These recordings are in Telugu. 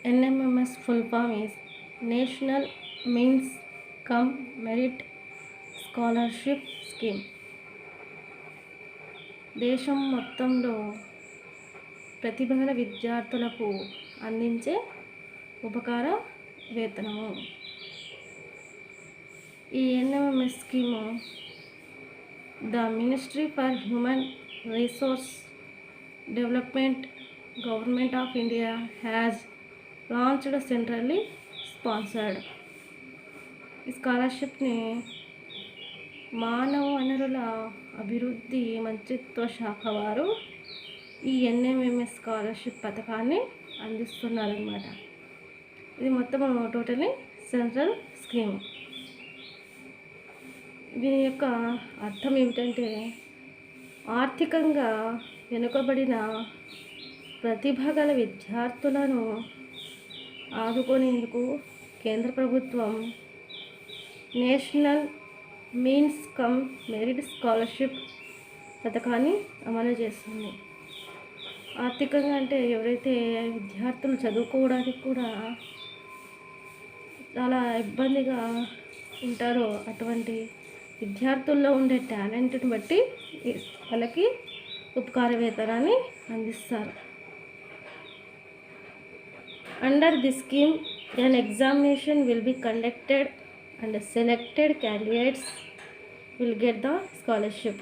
NMMS full form is National Means Come Merit Scholarship Scheme. దేశం మొత్తంలో ప్రతిభగల విద్యార్థులకు అందించే ఉపకార వేతనము. ఈ NMMS scheme the ministry for human resource development government of India has launched centrally sponsored. ఈ స్కాలర్షిప్ని మానవ వనరుల అభివృద్ధి మంత్రిత్వ శాఖ వారు ఈ NMMS స్కాలర్షిప్ పథకాన్ని అందిస్తున్నారన్నమాట. ఇది మొత్తం టోటల్లీ సెంట్రల్ స్కీమ్. దీని యొక్క అర్థం ఏమిటంటే ఆర్థికంగా వెనుకబడిన ప్రతిభ గల విద్యార్థులను ఆదుకునేందుకు కేంద్ర ప్రభుత్వం national means come merit scholarship పథకాన్ని అమలు చేస్తుంది. ఆర్థికంగా అంటే ఎవరైతే విద్యార్థులు చదువుకోవడానికి కూడా చాలా ఇబ్బందిగా ఉంటారో అటువంటి విద్యార్థుల్లో ఉండే టాలెంట్ని బట్టి వాళ్ళకి ఉపకార వేతనాన్ని అందిస్తారు. Under the scheme an examination will be conducted and selected candidates will get the scholarship.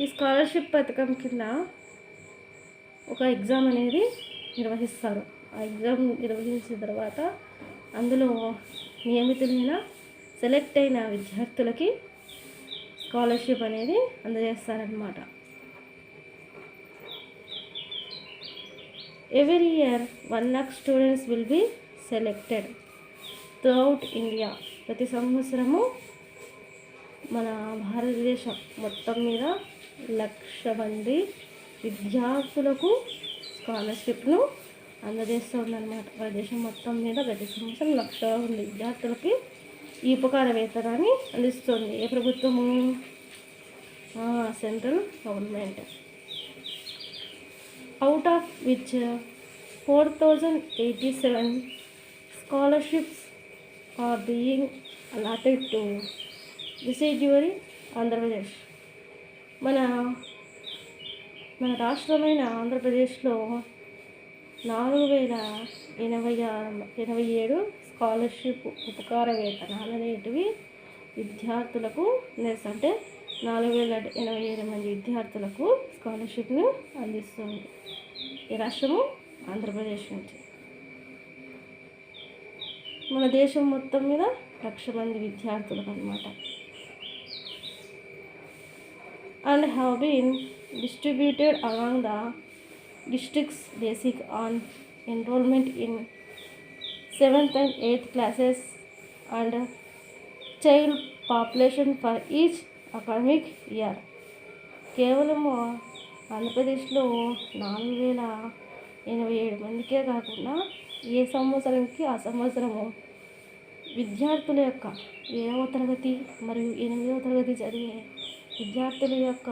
ఈ స్కాలర్షిప్ పథకం కింద ఒక ఎగ్జామ్ అనేది నిర్వహిస్తారు. ఆ ఎగ్జామ్ నిర్వహించిన తర్వాత అందులో నియమితులైన సెలెక్ట్ అయిన విద్యార్థులకి స్కాలర్షిప్ అనేది అందజేస్తారన్నమాట. Every year 1 lakh students will be selected throughout India. ప్రతి సంవత్సరము మన భారతదేశం మొత్తం మీద 1,00,000 మంది విద్యార్థులకు స్కాలర్షిప్ను అందజేస్తుందన్నమాట. మన దేశం మొత్తం మీద ప్రతి సంవత్సరం 1,00,000 మంది విద్యార్థులకి ఈ ఉపకార వేతనాన్ని అందిస్తుంది. ఏ ప్రభుత్వము? Central government. Out of which 4,087 scholarships are being allotted to residuary Andhra Pradesh. మన రాష్ట్రమైన ఆంధ్రప్రదేశ్లో 4,087 స్కాలర్షిప్ ఉపకార వేతనాలు అనేటివి విద్యార్థులకు అంటే 4,087 మంది విద్యార్థులకు స్కాలర్షిప్ను అందిస్తుంది. ఈ రాష్ట్రము ఆంధ్రప్రదేశ్ నుంచి. మన దేశం మొత్తం మీద 1,00,000 మంది విద్యార్థులకు అన్నమాట. And have been distributed along the districts basic on enrollment in 7th and 8th classes and child population for each academic year. కేవలము ఆంధ్రప్రదేశ్లో 4,087 మందికే కాకుండా ఏ సంవత్సరంకి ఆ సంవత్సరము విద్యార్థుల యొక్క 7వ తరగతి మరియు 8వ తరగతి చదివే విద్యార్థుల యొక్క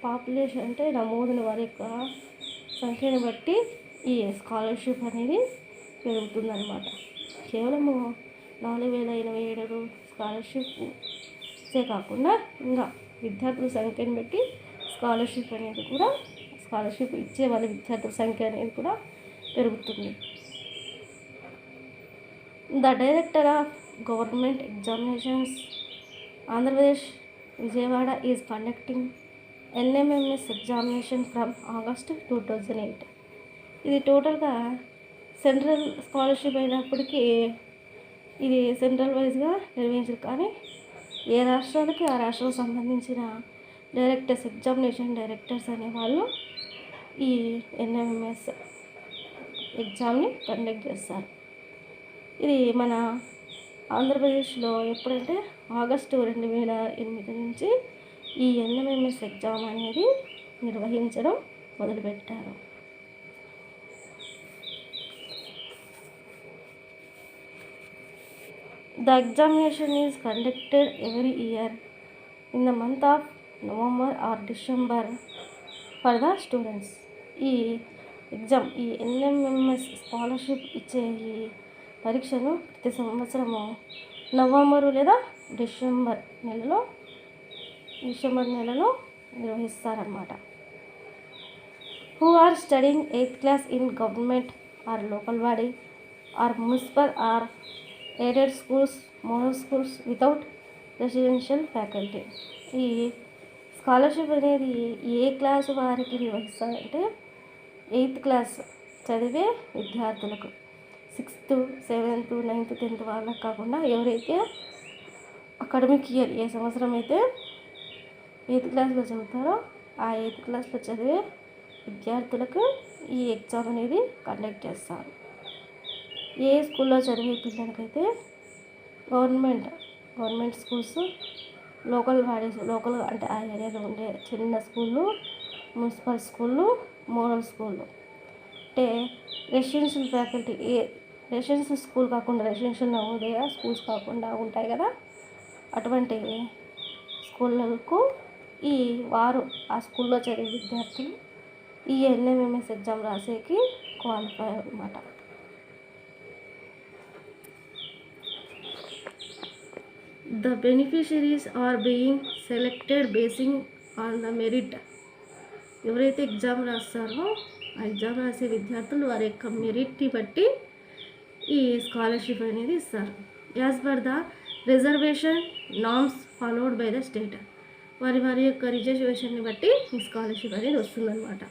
పాపులేషన్ అంటే నమోదున వారి యొక్క సంఖ్యను బట్టి ఈ స్కాలర్షిప్ అనేది పెరుగుతుందన్నమాట. కేవలము 4,087 స్కాలర్షిప్సే కాకుండా ఇంకా విద్యార్థుల సంఖ్యను బట్టి స్కాలర్షిప్ అనేది కూడా స్కాలర్షిప్ ఇచ్చే వాళ్ళ విద్యార్థుల సంఖ్య అనేది కూడా పెరుగుతుంది. The director of government examinations Andhra Pradesh Vijayawada is conducting NMMS examination from August 2008. ఇది టోటల్గా సెంట్రల్ స్కాలర్షిప్ అయినప్పటికీ ఇది సెంట్రల్ వైజ్గా నిర్వహించారు. కానీ ఏ రాష్ట్రాలకి ఆ రాష్ట్రాలకు సంబంధించిన డైరెక్టర్స్ ఎగ్జామినేషన్ డైరెక్టర్స్ అనేవాళ్ళు ఈ NMMS ఎగ్జామ్ని కండక్ట్ చేస్తారు. ఇది మన ఆంధ్రప్రదేశ్లో ఎప్పుడంటే ఆగస్టు 2008 నుంచి ఈ NMMS ఎగ్జామ్ అనేది నిర్వహించడం మొదలుపెట్టారు. The examination is conducted every year in the month of November or December for the students. ఈ ఎగ్జామ్ ఈ ఎన్ఎంఎంఎస్ స్కాలర్షిప్ ఇచ్చే ఈ పరీక్షను ప్రతి సంవత్సరము నవంబరు లేదా డిసెంబర్ నెలలో నిర్వహిస్తారన్నమాట. Who are studying 8th class in government or local body or municipal or aided schools, model schools without residential faculty. ఈ స్కాలర్షిప్ అనేది ఏ క్లాసు వారికి నిర్వహిస్తారంటే 8th క్లాస్ చదివే విద్యార్థులకు. 6th, 7th, 9th, 10th వాళ్ళకి కాకుండా ఎవరైతే అకాడమిక్ ఇయర్ ఏ సంవత్సరం అయితే 8th క్లాస్లో చదువుతారో ఆ 8th క్లాస్లో చదివే విద్యార్థులకు ఈ ఎగ్జామ్ అనేది కండక్ట్ చేస్తారు. ఏ స్కూల్లో చదివే పిల్లలకైతే గవర్నమెంట్ స్కూల్స్, లోకల్ అంటే ఆ ఏరియాలో ఉండే చిన్న స్కూళ్ళు, మున్సిపల్ స్కూళ్ళు, మోడల్ స్కూళ్ళు, అంటే రెసిడెన్షియల్ ఫ్యాకల్టీ రెసిడెన్షియల్ స్కూల్ కాకుండా రెసిడెన్షియల్ నవోదయ స్కూల్స్ కాకుండా ఉంటాయి కదా, అటువంటి స్కూళ్ళకు వారు ఆ స్కూల్లో చదివే విద్యార్థులు ఈ ఎన్ఎంఎంఎస్ ఎగ్జామ్ రాసేకి క్వాలిఫై అన్నమాట. The beneficiaries are being selected basing on the merit. ఎవరైతే ఎగ్జామ్ రాస్తారో ఆ ఎగ్జామ్ రాసే విద్యార్థులు వారి యొక్క మెరిట్ని బట్టి ఈ స్కాలర్షిప్ అనేది ఇస్తారు. As per the reservation norms followed by the state. వారి యొక్క రిజర్వేషన్ని బట్టి ఈ స్కాలర్షిప్ అనేది వస్తుందన్నమాట.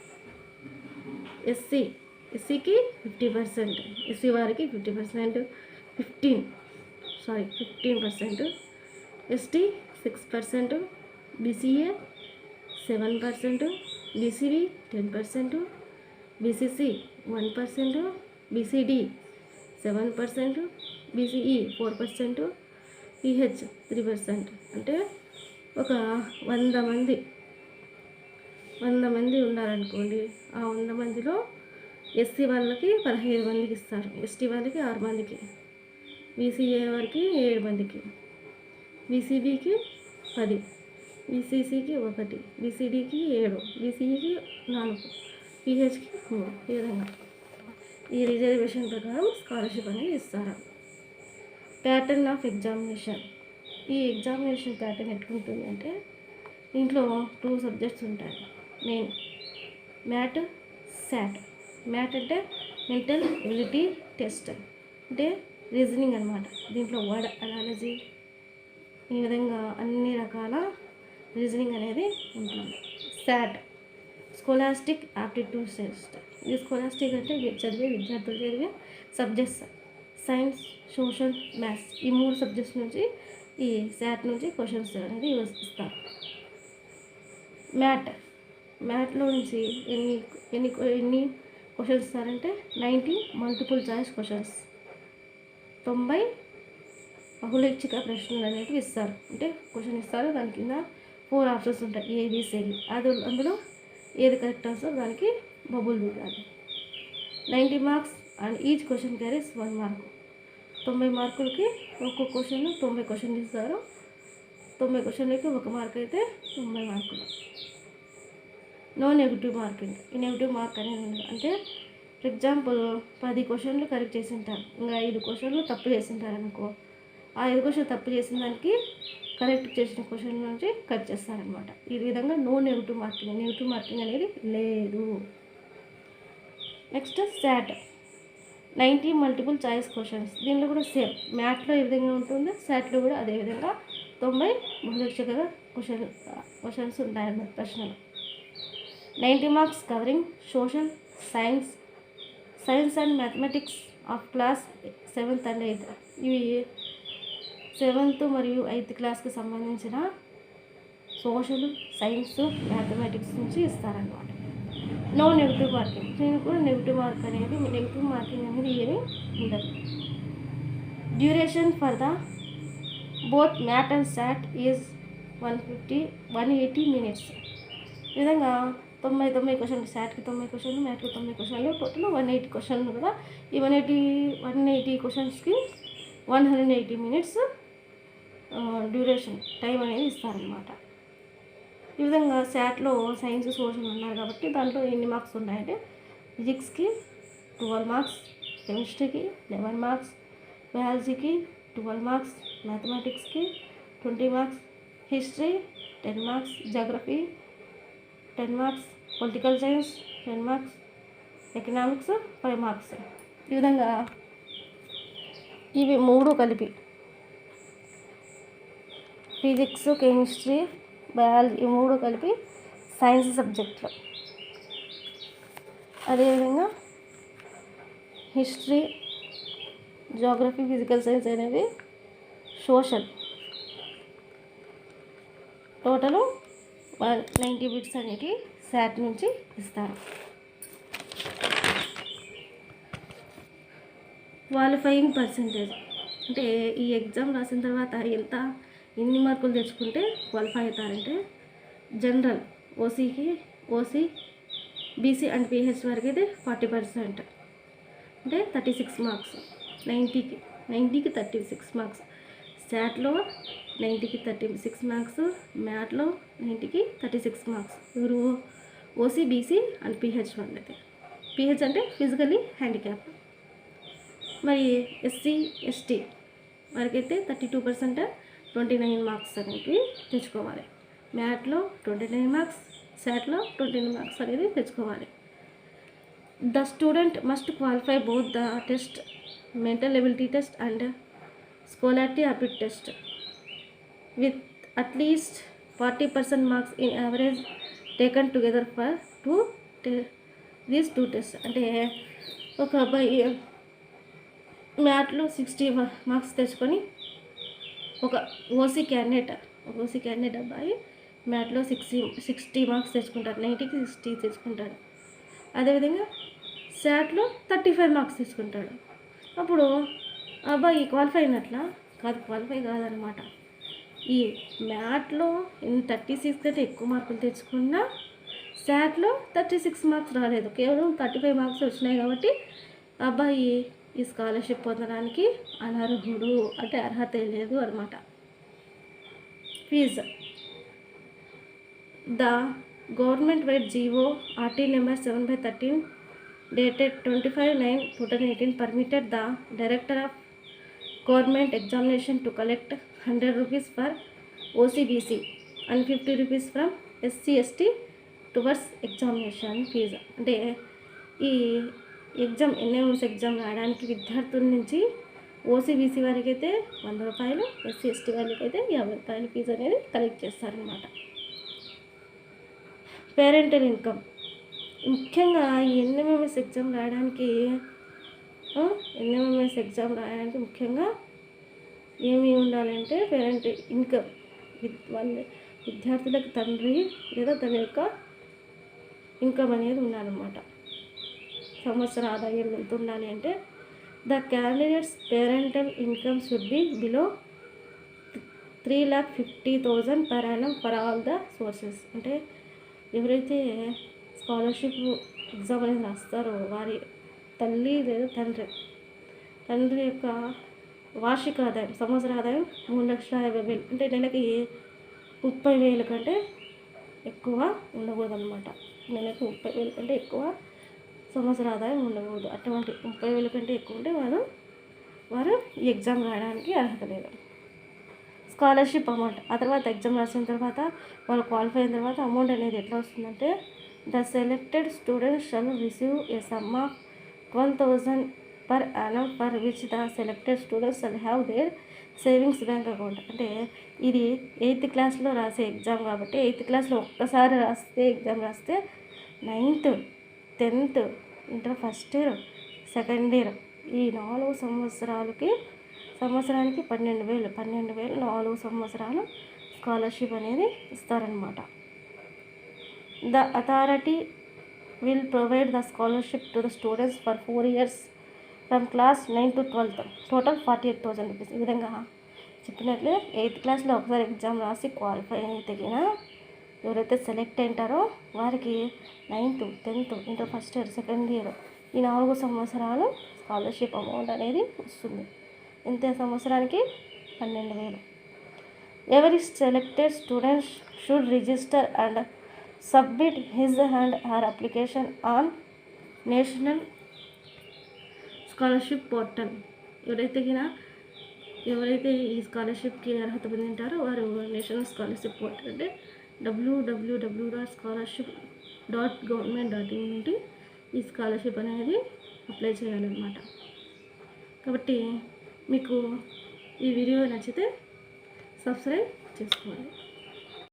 ఎస్సీకి 50%, ఎస్సీ వారికి 50%, 15%, ST 6%, BCA 7%, BCB 10%, BCC 1%, BCD 7%, BCE 4%, EH 3%. అంటే ఒక 100 మంది ఉన్నారనుకోండి, ఆ 100 మందిలో ఎస్సీ వాళ్ళకి 15 మందికి ఇస్తారు, ఎస్టీ వాళ్ళకి 6 మందికి, బీసీఏ వారికి 7 మందికి, బీసీబీకి 10, బీసీసీకి 1, బీసీడీకి 7, బీసీఈకి 4, ఈహెచ్కి 3. ఈ విధంగా ఈ రిజర్వేషన్ ప్రకారం స్కాలర్షిప్ అనేది ఇస్తారు. Pattern of examination. ఈ ఎగ్జామినేషన్ ప్యాటర్న్ ఎట్లుంటుంది అంటే దీంట్లో 2 సబ్జెక్ట్స్ ఉంటాయి మెయిన్, మ్యాట్, శాట్. మ్యాట్ అంటే మెంటల్ ఎబిలిటీ టెస్ట్, అంటే రీజనింగ్ అనమాట. దీంట్లో వర్డ్ అనాలజీ, ఈ విధంగా అన్ని రకాల రీజనింగ్ అనేది ఉంటుంది. SAT scholastic aptitude test. ఇది స్కోలాస్టిక్ అంటే విద్యార్థులు చదివే సబ్జెక్ట్స్ సైన్స్, సోషల్, మ్యాథ్స్, ఈ 3 సబ్జెక్ట్స్ నుంచి ఈ శాట్ నుంచి క్వశ్చన్స్ అనేది ఇస్తారు. మ్యాట్లో నుంచి ఎన్ని క్వశ్చన్స్ ఇస్తారంటే 90 మల్టిపుల్ చాయిస్ క్వశ్చన్స్, 90 బహుళైచ్ఛిక ప్రశ్నలు అనేవి ఇస్తారు. అంటే క్వశ్చన్ ఇస్తారు, దాని కింద 4 ఆప్షన్స్ ఉంటాయి, ఏబిసిడి. అందులో ఏది కరెక్ట్ ఆన్సర్ దానికి బబుల్ దిగాలి. 90 marks and each question carries 1 mark. 90 మార్కులకి ఒక్కొక్క క్వశ్చన్ 90 క్వశ్చన్లు ఇస్తారు. 90 క్వశ్చన్లకి 1 మార్క్ అయితే 90 మార్కులు. No negative marking. ఈ నెగిటివ్ మార్క్ అనేది ఉండదు. అంటే ఫర్ ఎగ్జాంపుల్ 10 క్వశ్చన్లు కరెక్ట్ చేసి ఉంటారు, ఇంకా 5 క్వశ్చన్లు తప్పు చేసి ఉంటారు అనుకో, ఆ 5 క్వశ్చన్ తప్పు చేసిన దానికి కరెక్ట్ చేసిన క్వశ్చన్ నుంచి కట్ చేస్తారనమాట. ఈ విధంగా నో నెగిటివ్ మార్కింగ్ అనేది లేదు. Next SAT 90 multiple choice questions. దీనిలో కూడా సేమ్ మ్యాథ్లో ఏ విధంగా ఉంటుందో శాట్లో కూడా అదేవిధంగా 90 బహుళైచ్ఛిక క్వశ్చన్స్ ఉంటాయన్నమాట ప్రశ్నలు. 90 marks covering social, science and mathematics of class 7th and 8th. ఇవి 7th మరియు 8th క్లాస్కి సంబంధించిన సోషల్, సైన్స్, మ్యాథమెటిక్స్ నుంచి ఇస్తారన్నమాట. No negative marking. దీనికి కూడా నెగిటివ్ మార్కింగ్ అనేది ఏమీ ఉండదు. Duration for the both MAT and SAT is 180 minutes. ఈ విధంగా 90 క్వశ్చన్లు, శాట్కి 90 క్వశ్చన్లు, మ్యాథ్కి 90 క్వశ్చన్లు, టోటల్ 180 క్వశ్చన్లు కదా. ఈ 180 క్వశ్చన్స్కి 180 minutes డ్యూరేషన్ టైం అనేది ఇస్తారనమాట. ఈ విధంగా శాట్లో సైన్స్, సోషల్ ఉన్నారు కాబట్టి దాంట్లో ఎన్ని మార్క్స్ ఉన్నాయంటే ఫిజిక్స్కి 12 మార్క్స్, కెమిస్ట్రీకి 11 మార్క్స్, బయాలజీకి 12 మార్క్స్, మ్యాథమెటిక్స్కి 20 marks, history 10 marks, geography 10 marks, political science 10 marks, economics 5 marks. ఈ విధంగా ఇవి మూడు కలిపి ఫిజిక్స్, కెమిస్ట్రీ, బయాలజీ ఈ మూడు కలిపి సైన్స్ సబ్జెక్ట్లో. అదేవిధంగా హిస్టరీ, జాగ్రఫీ, ఫిజికల్ సైన్స్ అనేవి సోషల్. టోటలు 90 బిట్స్ అనేవి శాట్ నుంచి ఇస్తారు. క్వాలిఫైయింగ్ పర్సంటేజ్ అంటే ఈ ఎగ్జామ్ రాసిన తర్వాత ఎన్ని మార్కులు తెచ్చుకుంటే క్వాలిఫై అవుతారంటే, general OC BC and PH వరకు అయితే 40%, అంటే 36 మార్క్స్. 90కి 36 మార్క్స్. శాట్లో 90కి 36 మార్క్స్, మ్యాట్లో 90కి 36 మార్క్స్. ఎవరు? ఓసీ, బీసీ అండ్ పిహెచ్ వాళ్ళైతే. పిహెచ్ అంటే ఫిజికలీ హ్యాండిక్యాప్. మరి ఎస్సీ ఎస్టీ వరకైతే 32%, 29 మార్క్స్ అనేవి తెచ్చుకోవాలి. మ్యాట్లో 29 మార్క్స్, శాట్లో 29 మార్క్స్ అనేది తెచ్చుకోవాలి. The student must qualify both the test, mental ability test and scholastic aptitude test with at least 40% marks in average taken together for these two test. అంటే ఒక అబ్బాయి మ్యాట్లో 60 మార్క్స్ తెచ్చుకొని, ఒక ఓసీ క్యాండిడేట్ అబ్బాయి మ్యాట్లో 60 మార్క్స్ తెచ్చుకుంటాడు, 90కి 60 తెచ్చుకుంటాడు. అదేవిధంగా శాట్లో 35 మార్క్స్ తెచ్చుకుంటాడు. అప్పుడు అబ్బాయి క్వాలిఫై అయినట్లా? క్వాలిఫై కాదనమాట. ఈ మ్యాట్లో 36 కంటే ఎక్కువ మార్కులు తెచ్చుకున్నా శాట్లో 36 మార్క్స్ రాలేదు, కేవలం 35 మార్క్స్ వచ్చినాయి. కాబట్టి అబ్బాయి ఈ స్కాలర్షిప్ పొందడానికి అనర్హుడు, అంటే అర్హత లేదు అనమాట. Fees. The government vide GO RT number 7/13 dated 25/9/2018 permitted the director of government examination to collect 100 rupees for OCBC and 50 rupees from SC/ST towards examination fees. అంటే ఈ ఎగ్జామ్ ఎన్ఎంఎస్ ఎగ్జామ్ రాయడానికి విద్యార్థుల నుంచి ఓసీబీసీ వారికి అయితే 100 రూపాయలు, SC/ST వాళ్ళకి అయితే 50 రూపాయలు ఫీజు అనేది కలెక్ట్ చేస్తారనమాట. Parental income. ముఖ్యంగా ఈ ఎన్ఎంఎస్ ఎగ్జామ్ రాయడానికి ముఖ్యంగా ఏమి ఉండాలంటే పేరెంట్ ఇన్కమ్. వాళ్ళ విద్యార్థులకు తండ్రి లేదా తన యొక్క ఇన్కమ్ అనేది ఉండాలన్నమాట. సంవత్సర ఆదాయం ఎంత ఉండాలి అంటే, the candidates parental income should be below 3,50,000 per annum for all the sources. అంటే ఎవరైతే స్కాలర్షిప్ ఎగ్జామ్ అనేది రాస్తారో వారి తల్లి లేదా తండ్రి యొక్క వార్షిక ఆదాయం, సంవత్సర ఆదాయం 3,50,000, అంటే నెలకి 30,000 కంటే ఎక్కువ ఉండకూడదు అనమాట. నెలకి 30,000 కంటే ఎక్కువ సంవత్సర ఆదాయం ఉండకూడదు. అటువంటి 30,000 కంటే ఎక్కువ ఉంటే వారు ఈ ఎగ్జామ్ రాయడానికి అర్హత లేదు. Scholarship amount. ఆ తర్వాత ఎగ్జామ్ రాసిన తర్వాత వాళ్ళు క్వాలిఫై అయిన తర్వాత అమౌంట్ అనేది ఎట్లా వస్తుందంటే, the selected students shall receive a some of 12,000 per annum for which the selected students shall have their savings bank account. అంటే ఇది 8th క్లాస్లో రాసే ఎగ్జామ్ కాబట్టి 8th క్లాస్లో ఒక్కసారి ఎగ్జామ్ రాస్తే 9th, 10th, inter first year, second year ఈ 4 సంవత్సరానికి 12,000 4 సంవత్సరాలు స్కాలర్షిప్ అనేది ఇస్తారనమాట. The authority will provide the scholarship to the students for 4 years from class 9 to 12th, total 48,000 rupees. ఈ విధంగా చెప్పినట్లే 8th క్లాస్లో ఒకసారి ఎగ్జామ్ రాసి క్వాలిఫై అయితే ఎవరైతే సెలెక్ట్ అయింటారో వారికి 9th, 10th, inter first year, second year ఈ 4 సంవత్సరాలు స్కాలర్షిప్ అమౌంట్ అనేది వస్తుంది. ఇంత సంవత్సరానికి 12,000. Every selected students should register and submit his and her application on national scholarship portal. ఎవరైతే ఈ స్కాలర్షిప్కి అర్హత పొందింటారో వారు నేషనల్ స్కాలర్షిప్ పోర్టల్ అంటే www.scholarship.government.in నుండి ఈ స్కాలర్షిప్ అనేది అప్లై చేయాలన్నమాట. కాబట్టి మీకు ఈ వీడియో నచ్చితే సబ్స్క్రైబ్ చేసుకోండి.